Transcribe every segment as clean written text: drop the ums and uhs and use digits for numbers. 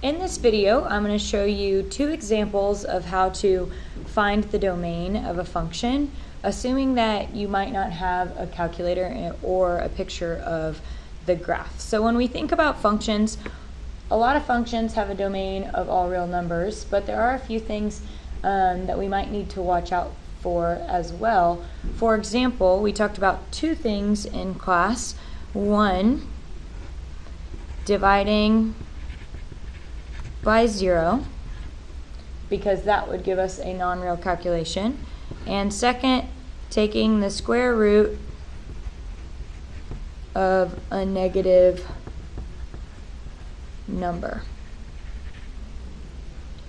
In this video, I'm going to show you two examples of how to find the domain of a function, assuming that you might not have a calculator or a picture of the graph. So when we think about functions, a lot of functions have a domain of all real numbers, but there are a few things that we might need to watch out for as well. For example, we talked about two things in class. One, dividing by 0, because that would give us a non-real calculation. And second, taking the square root of a negative number.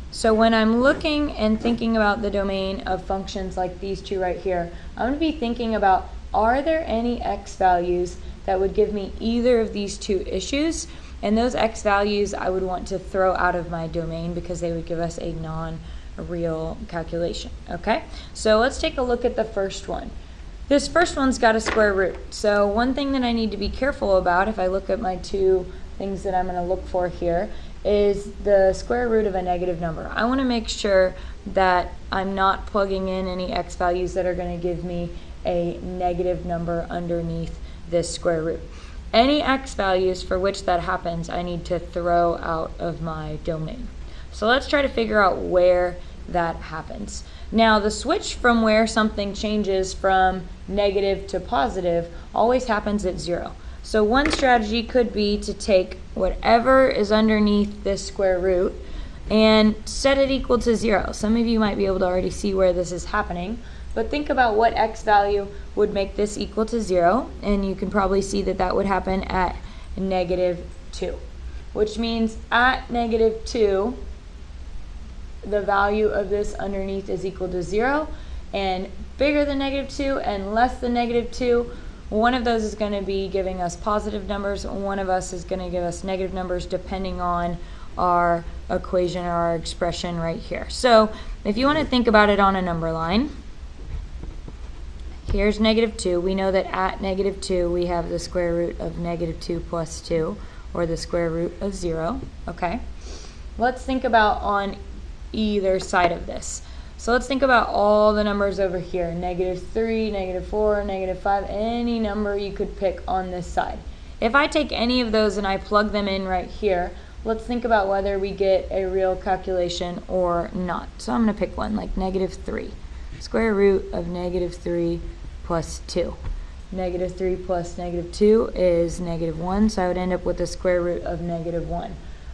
So when I'm looking and thinking about the domain of functions like these two right here, I'm going to be thinking about, are there any x values that would give me either of these two issues? And those x values I would want to throw out of my domain because they would give us a non-real calculation. Okay, so let's take a look at the first one. This first one's got a square root. So one thing that I need to be careful about if I look at my two things that I'm going to look for here is the square root of a negative number. I want to make sure that I'm not plugging in any x values that are going to give me a negative number underneath this square root. Any x values for which that happens, I need to throw out of my domain. So let's try to figure out where that happens. Now, the switch from where something changes from negative to positive always happens at 0. So one strategy could be to take whatever is underneath this square root and set it equal to 0. Some of you might be able to already see where this is happening, but think about what x value would make this equal to 0, and you can probably see that that would happen at -2, which means at -2, the value of this underneath is equal to 0, and bigger than -2 and less than -2, one of those is going to be giving us positive numbers, one of us is going to give us negative numbers depending on our equation or our expression right here. So if you want to think about it on a number line, here's -2. We know that at -2 we have the square root of -2 plus 2, or the square root of 0. Okay, let's think about on either side of this. So let's think about all the numbers over here, -3, -4, -5, any number you could pick on this side. If I take any of those and I plug them in right here, let's think about whether we get a real calculation or not. So I'm going to pick one, like -3. Square root of -3 plus 2. -3 plus -2 is -1, so I would end up with the square root of -1.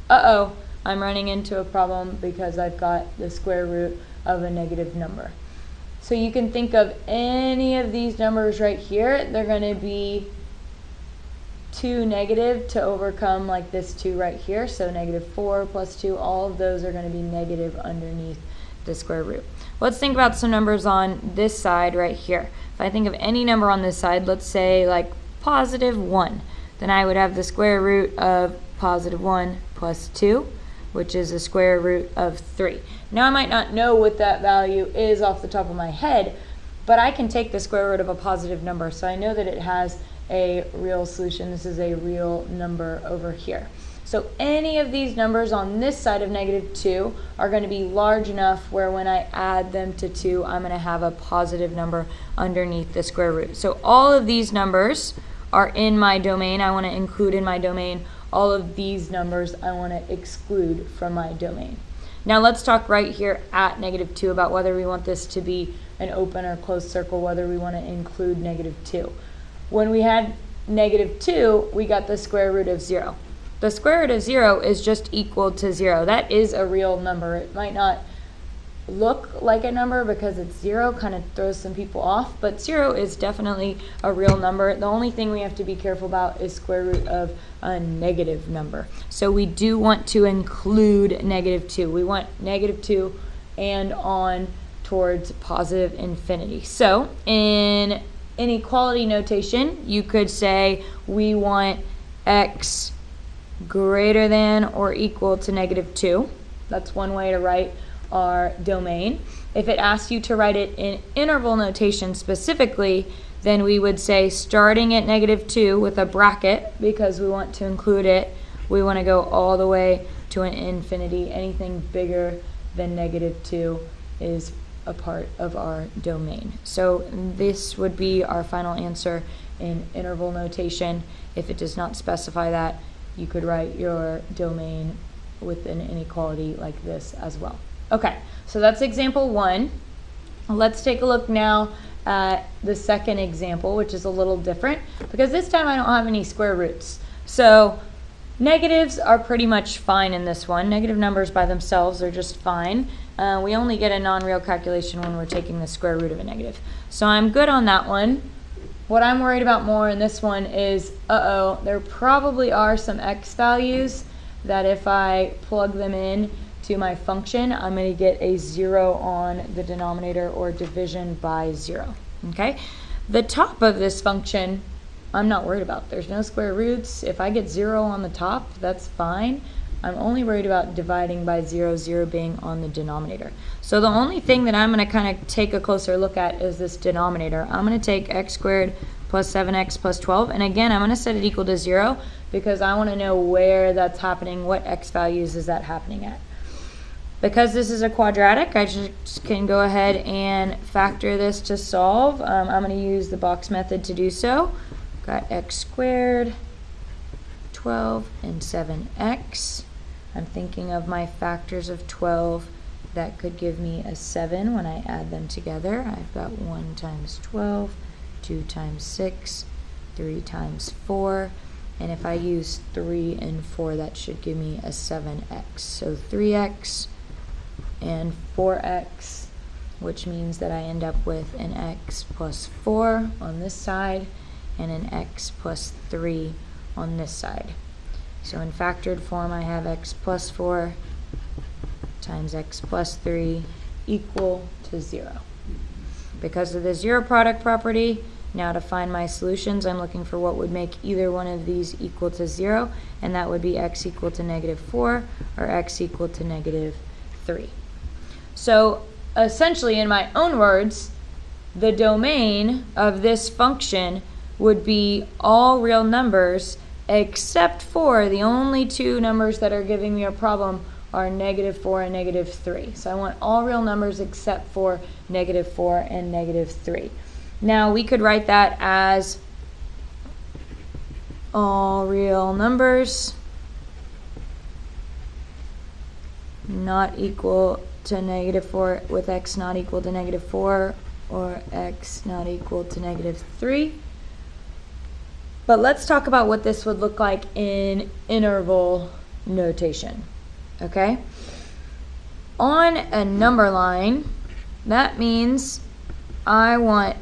Uh-oh, I'm running into a problem because I've got the square root of a negative number. So you can think of any of these numbers right here. They're going to be too negative to overcome, like this 2 right here. So -4 plus 2, all of those are going to be negative underneath the square root. Let's think about some numbers on this side right here. If I think of any number on this side, let's say like +1, then I would have the square root of +1 plus 2, which is the square root of 3. Now I might not know what that value is off the top of my head, but I can take the square root of a positive number, so I know that it has a real solution. This is a real number over here. So any of these numbers on this side of -2 are going to be large enough where when I add them to 2, I'm going to have a positive number underneath the square root. So all of these numbers are in my domain. I want to include in my domain. All of these numbers I want to exclude from my domain. Now let's talk right here at -2 about whether we want this to be an open or closed circle, whether we want to include -2. When we had -2, we got the square root of 0. The square root of 0 is just equal to 0. That is a real number. It might not look like a number because it's 0, kind of throws some people off, but 0 is definitely a real number. The only thing we have to be careful about is square root of a negative number. So we do want to include -2. We want -2 and on towards positive infinity. So in inequality notation, you could say we want x greater than or equal to -2. That's one way to write our domain. If it asks you to write it in interval notation specifically, then we would say starting at -2 with a bracket, because we want to include it, we want to go all the way to an infinity. Anything bigger than -2 is a part of our domain. So this would be our final answer in interval notation. If it does not specify that, you could write your domain with an inequality like this as well. Okay, so that's example 1. Let's take a look now at the second example, which is a little different because this time I don't have any square roots. So negatives are pretty much fine in this one. Negative numbers by themselves are just fine. We only get a non-real calculation when we're taking the square root of a negative. So I'm good on that one. What I'm worried about more in this one is, there probably are some x values that if I plug them in to my function, I'm going to get a 0 on the denominator, or division by 0. Okay? The top of this function, I'm not worried about. There's no square roots. If I get 0 on the top, that's fine. I'm only worried about dividing by 0, 0 being on the denominator. So the only thing that I'm going to kind of take a closer look at is this denominator. I'm going to take x squared plus 7x plus 12, and again, I'm going to set it equal to 0 because I want to know where that's happening, what x values is that happening at. Because this is a quadratic, I just can go ahead and factor this to solve. I'm going to use the box method to do so. Got x squared, 12, and 7x. I'm thinking of my factors of 12 that could give me a 7 when I add them together. I've got 1 times 12, 2 times 6, 3 times 4, and if I use 3 and 4, that should give me a 7x. So 3x and 4x, which means that I end up with an x plus 4 on this side and an x plus 3 on this side. So in factored form, I have x plus 4 times x plus 3 equal to 0. Because of the zero product property, now to find my solutions, I'm looking for what would make either one of these equal to 0, and that would be x equal to -4 or x equal to -3. So essentially, in my own words, the domain of this function would be all real numbers except for the only two numbers that are giving me a problem are -4 and -3. So I want all real numbers except for -4 and -3. Now we could write that as all real numbers not equal to -4 with x not equal to -4 or x not equal to -3. But let's talk about what this would look like in interval notation. Okay? On a number line, that means I want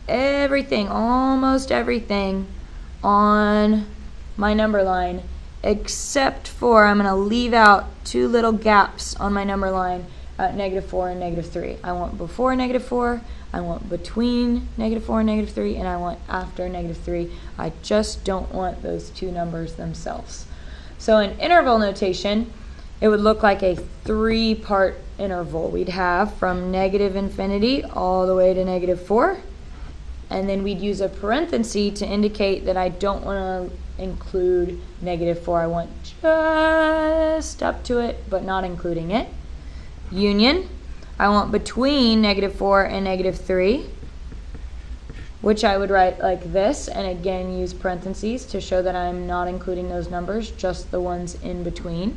everything, almost everything on my number line except for I'm going to leave out two little gaps on my number line at -4 and -3. I want before -4, I want between -4 and -3, and I want after -3. I just don't want those two numbers themselves. So in interval notation, it would look like a 3-part interval. We'd have from -infinity all the way to -4, and then we'd use a parenthesis to indicate that I don't want to include -4. I want just up to it, but not including it. Union, I want between -4 and -3, which I would write like this, and again use parentheses to show that I'm not including those numbers, just the ones in between.